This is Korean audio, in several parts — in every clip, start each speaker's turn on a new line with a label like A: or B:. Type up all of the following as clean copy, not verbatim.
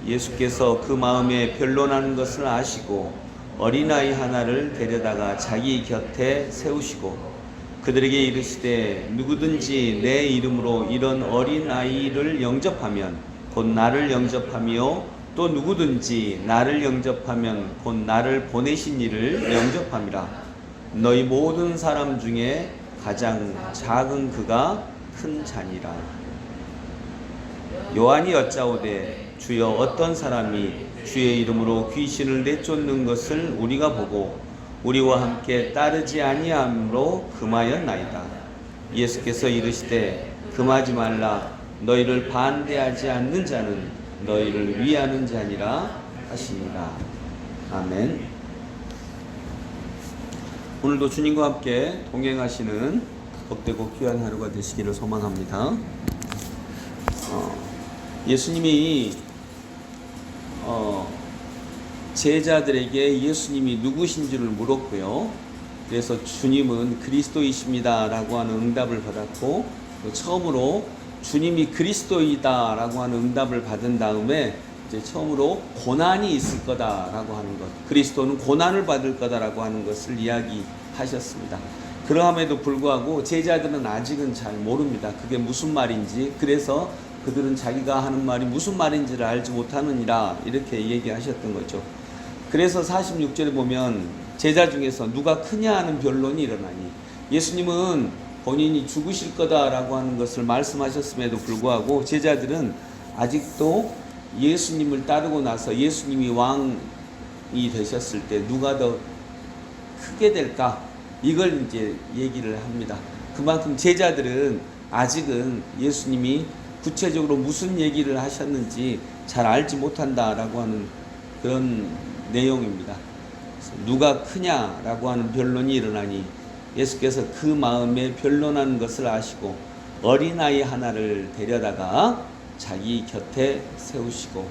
A: 예수께서 그 마음에 변론하는 것을 아시고 어린아이 하나를 데려다가 자기 곁에 세우시고 그들에게 이르시되 누구든지 내 이름으로 이런 어린아이를 영접하면 곧 나를 영접하며 또 누구든지 나를 영접하면 곧 나를 보내신 이를 영접함이라. 너희 모든 사람 중에 가장 작은 그가 큰 자니라. 요한이 여짜오되 주여 어떤 사람이 주의 이름으로 귀신을 내쫓는 것을 우리가 보고 우리와 함께 따르지 아니함으로 금하였나이다. 예수께서 이르시되 금하지 말라. 너희를 반대하지 않는 자는 너희를 위하는 자니라 하시니라. 아멘. 오늘도 주님과 함께 동행하시는 복되고 귀한 하루가 되시기를 소망합니다. 예수님이 제자들에게 예수님이 누구신지를 물었고요. 그래서 주님은 그리스도이십니다 라고 하는 응답을 받았고, 처음으로 주님이 그리스도이다 라고 하는 응답을 받은 다음에 이제 처음으로 고난이 있을 거다라고 하는 것, 그리스도는 고난을 받을 거다라고 하는 것을 이야기하셨습니다. 그러함에도 불구하고 제자들은 아직은 잘 모릅니다. 그게 무슨 말인지. 그래서 그들은 자기가 하는 말이 무슨 말인지를 알지 못하느니라 이렇게 얘기하셨던 거죠. 그래서 46절에 보면 제자 중에서 누가 크냐 하는 변론이 일어나니, 예수님은 본인이 죽으실 거다라고 하는 것을 말씀하셨음에도 불구하고 제자들은 아직도 예수님을 따르고 나서 예수님이 왕이 되셨을 때 누가 더 크게 될까? 이걸 이제 얘기를 합니다. 그만큼 제자들은 아직은 예수님이 구체적으로 무슨 얘기를 하셨는지 잘 알지 못한다라고 하는 그런 내용입니다. 누가 크냐라고 하는 변론이 일어나니 예수께서 그 마음에 변론하는 것을 아시고 어린아이 하나를 데려다가 자기 곁에 세우시고,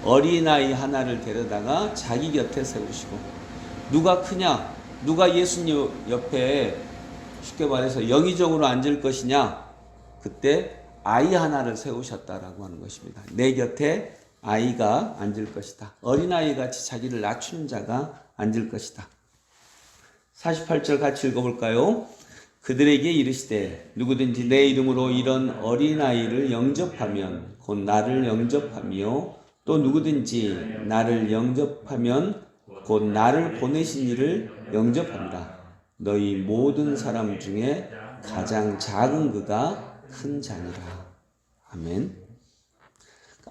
A: 어린아이 하나를 데려다가 자기 곁에 세우시고, 누가 크냐? 누가 예수님 옆에 쉽게 말해서 영의정으로 앉을 것이냐? 그때 아이 하나를 세우셨다라고 하는 것입니다. 내 곁에 아이가 앉을 것이다. 어린아이같이 자기를 낮추는 자가 앉을 것이다. 48절 같이 읽어볼까요? 그들에게 이르시되 누구든지 내 이름으로 이런 어린아이를 영접하면 곧 나를 영접하며 또 누구든지 나를 영접하면 곧 나를 보내신 이를 영접합니다. 너희 모든 사람 중에 가장 작은 그가 큰 자니라. 아멘.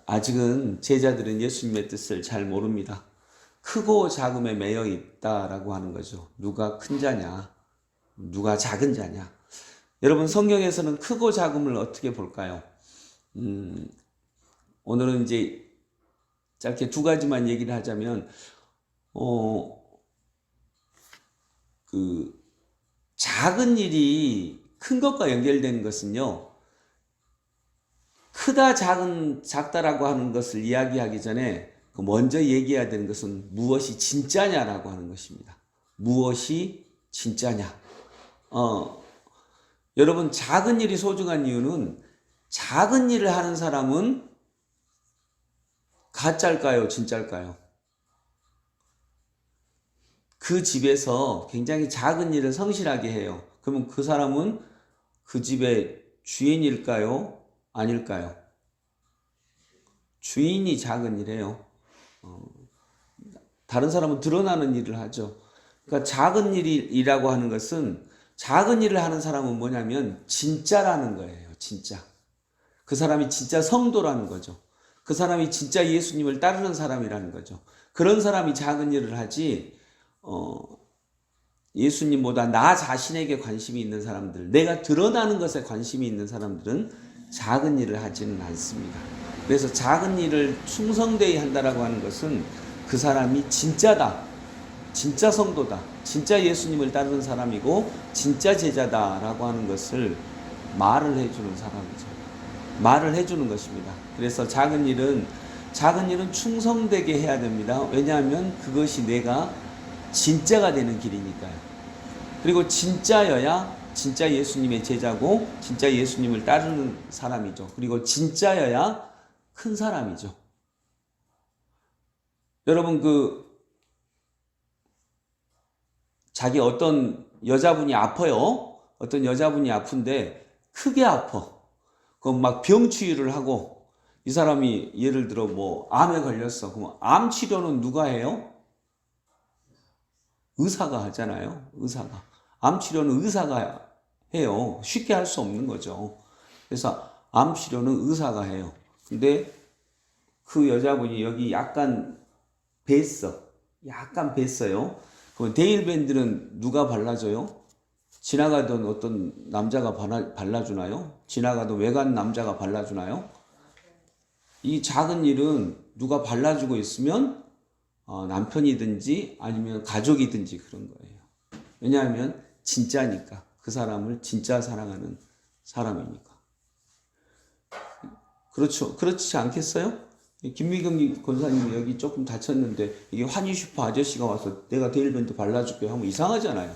A: 아직은 제자들은 예수님의 뜻을 잘 모릅니다. 크고 작음에 매여 있다라고 하는 거죠. 누가 큰 자냐? 누가 작은 자냐? 여러분, 성경에서는 크고 작음을 어떻게 볼까요? 오늘은 이제 짧게 두 가지만 얘기를 하자면, 작은 일이 큰 것과 연결되는 것은요, 크다, 작다라고 하는 것을 이야기하기 전에 먼저 얘기해야 되는 것은 무엇이 진짜냐라고 하는 것입니다. 무엇이 진짜냐? 여러분, 작은 일이 소중한 이유는 작은 일을 하는 사람은 가짜일까요? 진짜일까요? 그 집에서 굉장히 작은 일을 성실하게 해요. 그러면 그 사람은 그 집의 주인일까요? 아닐까요? 주인이 작은 일해요. 다른 사람은 드러나는 일을 하죠. 그러니까 작은 일이라고 하는 것은, 작은 일을 하는 사람은 뭐냐면 진짜라는 거예요. 진짜. 그 사람이 진짜 성도라는 거죠. 그 사람이 진짜 예수님을 따르는 사람이라는 거죠. 그런 사람이 작은 일을 하지, 예수님보다 나 자신에게 관심이 있는 사람들, 내가 드러나는 것에 관심이 있는 사람들은 작은 일을 하지는 않습니다. 그래서 작은 일을 충성되이 한다라고 하는 것은 그 사람이 진짜다, 진짜 성도다, 진짜 예수님을 따르는 사람이고 진짜 제자다라고 하는 것을 말을 해주는 사람이죠. 말을 해주는 것입니다. 그래서 작은 일은 충성되게 해야 됩니다. 왜냐하면 그것이 내가 진짜가 되는 길이니까요. 그리고 진짜여야 진짜 예수님의 제자고 진짜 예수님을 따르는 사람이죠. 그리고 진짜여야 큰 사람이죠. 여러분 자기 어떤 여자분이 아파요. 어떤 여자분이 아픈데 크게 아파. 그럼 막 병치유를 하고 이 사람이 예를 들어 뭐 암에 걸렸어. 그럼 암 치료는 누가 해요? 의사가 하잖아요. 의사가. 암 치료는 의사가 해요. 쉽게 할 수 없는 거죠. 그래서 암 치료는 의사가 해요. 근데 그 여자분이 여기 약간 뱄어. 약간 뱄어요. 그럼 데일밴드는 누가 발라줘요? 지나가던 어떤 남자가 발라주나요? 지나가던 외간 남자가 발라주나요? 이 작은 일은 누가 발라주고 있으면 남편이든지 아니면 가족이든지 그런 거예요. 왜냐하면 진짜니까. 그 사람을 진짜 사랑하는 사람이니까. 그렇죠. 그렇지 않겠어요? 김미경 권사님이 여기 조금 다쳤는데 이게 환희슈퍼 아저씨가 와서 내가 데일밴드 발라줄게 하면 이상하잖아요.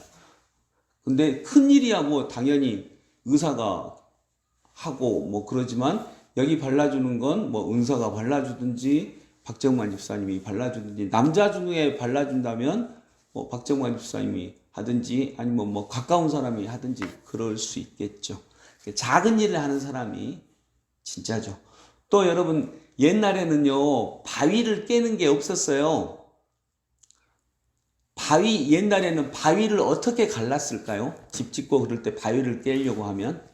A: 근데 큰일이야 뭐 당연히 의사가 하고 뭐 그러지만 여기 발라주는 건 뭐 은사가 발라주든지 박정만 집사님이 발라주든지 남자 중에 발라준다면 뭐 박정만 집사님이 하든지 아니면 뭐 가까운 사람이 하든지 그럴 수 있겠죠. 작은 일을 하는 사람이 진짜죠. 또 여러분 옛날에는요 바위를 깨는 게 없었어요. 옛날에는 바위를 어떻게 갈랐을까요? 집 짓고 그럴 때 바위를 깨려고 하면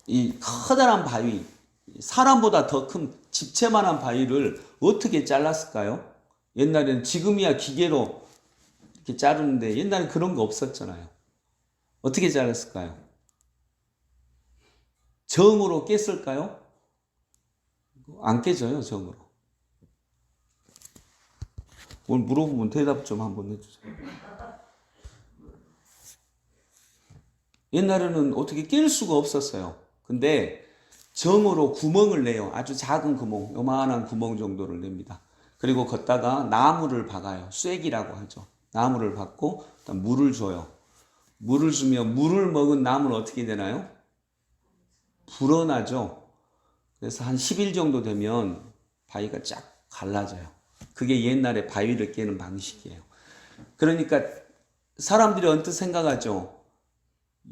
A: 이 커다란 바위, 사람보다 더 큰 집채만한 바위를 어떻게 잘랐을까요? 옛날에는 지금이야 기계로 이렇게 자르는데 옛날엔 그런 거 없었잖아요. 어떻게 잘랐을까요? 정으로 깼을까요? 안 깨져요, 정으로. 오늘 물어보면 대답 좀 한번 해주세요. 옛날에는 어떻게 깰 수가 없었어요. 근데 정으로 구멍을 내요. 아주 작은 구멍, 요만한 구멍 정도를 냅니다. 그리고 걷다가 나무를 박아요. 쐐기라고 하죠. 나무를 박고 물을 줘요. 물을 주면 물을 먹은 나무는 어떻게 되나요? 불어나죠. 그래서 한 10일 정도 되면 바위가 쫙 갈라져요. 그게 옛날에 바위를 깨는 방식이에요. 그러니까 사람들이 언뜻 생각하죠.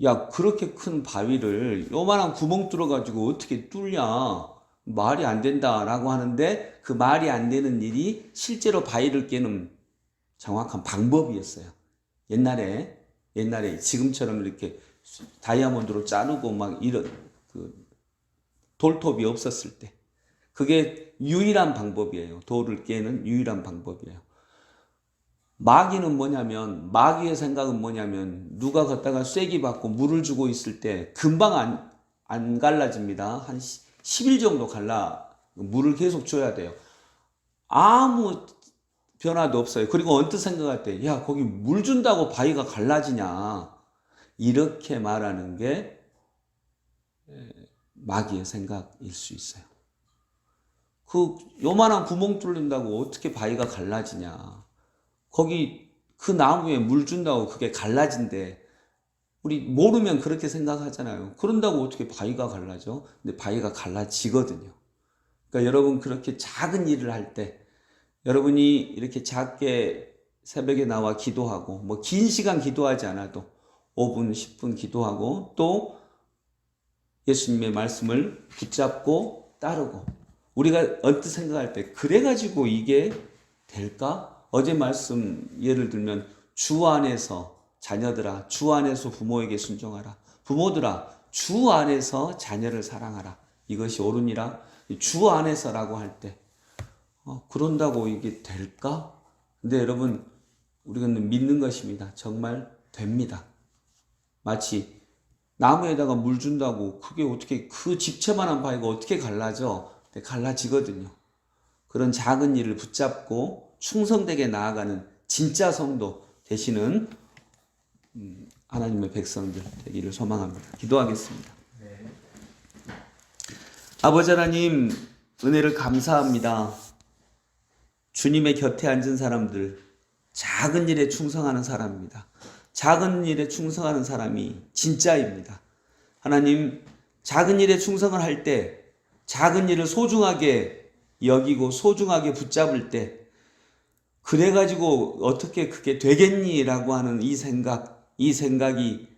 A: 야, 그렇게 큰 바위를 요만한 구멍 뚫어가지고 어떻게 뚫냐. 말이 안 된다라고 하는데 그 말이 안 되는 일이 실제로 바위를 깨는 정확한 방법이었어요. 옛날에 지금처럼 이렇게 다이아몬드로 자르고 막 이런 돌톱이 없었을 때 그게 유일한 방법이에요. 돌을 깨는 유일한 방법이에요. 마귀는 뭐냐면 마귀의 생각은 뭐냐면 누가 걷다가 쐐기 받고 물을 주고 있을 때 금방 안 갈라집니다. 한 10일 정도 물을 계속 줘야 돼요. 아무 변화도 없어요. 그리고 언뜻 생각할 때 야 거기 물 준다고 바위가 갈라지냐 이렇게 말하는 게 마귀의 생각일 수 있어요. 요만한 구멍 뚫린다고 어떻게 바위가 갈라지냐. 거기 그 나무에 물 준다고 그게 갈라진대. 우리 모르면 그렇게 생각하잖아요. 그런다고 어떻게 바위가 갈라져? 근데 바위가 갈라지거든요. 그러니까 여러분 그렇게 작은 일을 할 때 여러분이 이렇게 작게 새벽에 나와 기도하고 뭐 긴 시간 기도하지 않아도 5분, 10분 기도하고 또 예수님의 말씀을 붙잡고 따르고 우리가 언뜻 생각할 때 그래가지고 이게 될까? 어제 말씀 예를 들면 주 안에서 자녀들아 주 안에서 부모에게 순종하라. 부모들아 주 안에서 자녀를 사랑하라. 이것이 옳으니라. 주 안에서라고 할 때 그런다고 이게 될까? 근데 여러분 우리는 믿는 것입니다. 정말 됩니다. 마치 나무에다가 물 준다고 그게 어떻게 그 집채만한 바위가 어떻게 갈라져? 갈라지거든요. 그런 작은 일을 붙잡고 충성되게 나아가는 진짜 성도 되시는 하나님의 백성들 되기를 소망합니다. 기도하겠습니다. 네. 아버지 하나님 은혜를 감사합니다. 주님의 곁에 앉은 사람들 작은 일에 충성하는 사람입니다. 작은 일에 충성하는 사람이 진짜입니다. 하나님 작은 일에 충성을 할 때 작은 일을 소중하게 여기고 소중하게 붙잡을 때 그래가지고 어떻게 그게 되겠니라고 하는 이 생각이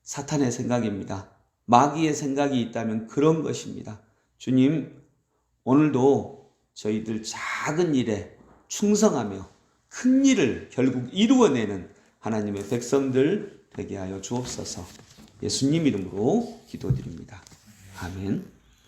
A: 사탄의 생각입니다. 마귀의 생각이 있다면 그런 것입니다. 주님, 오늘도 저희들 작은 일에 충성하며 큰 일을 결국 이루어내는 하나님의 백성들 되게 하여 주옵소서. 예수님 이름으로 기도드립니다. 아멘.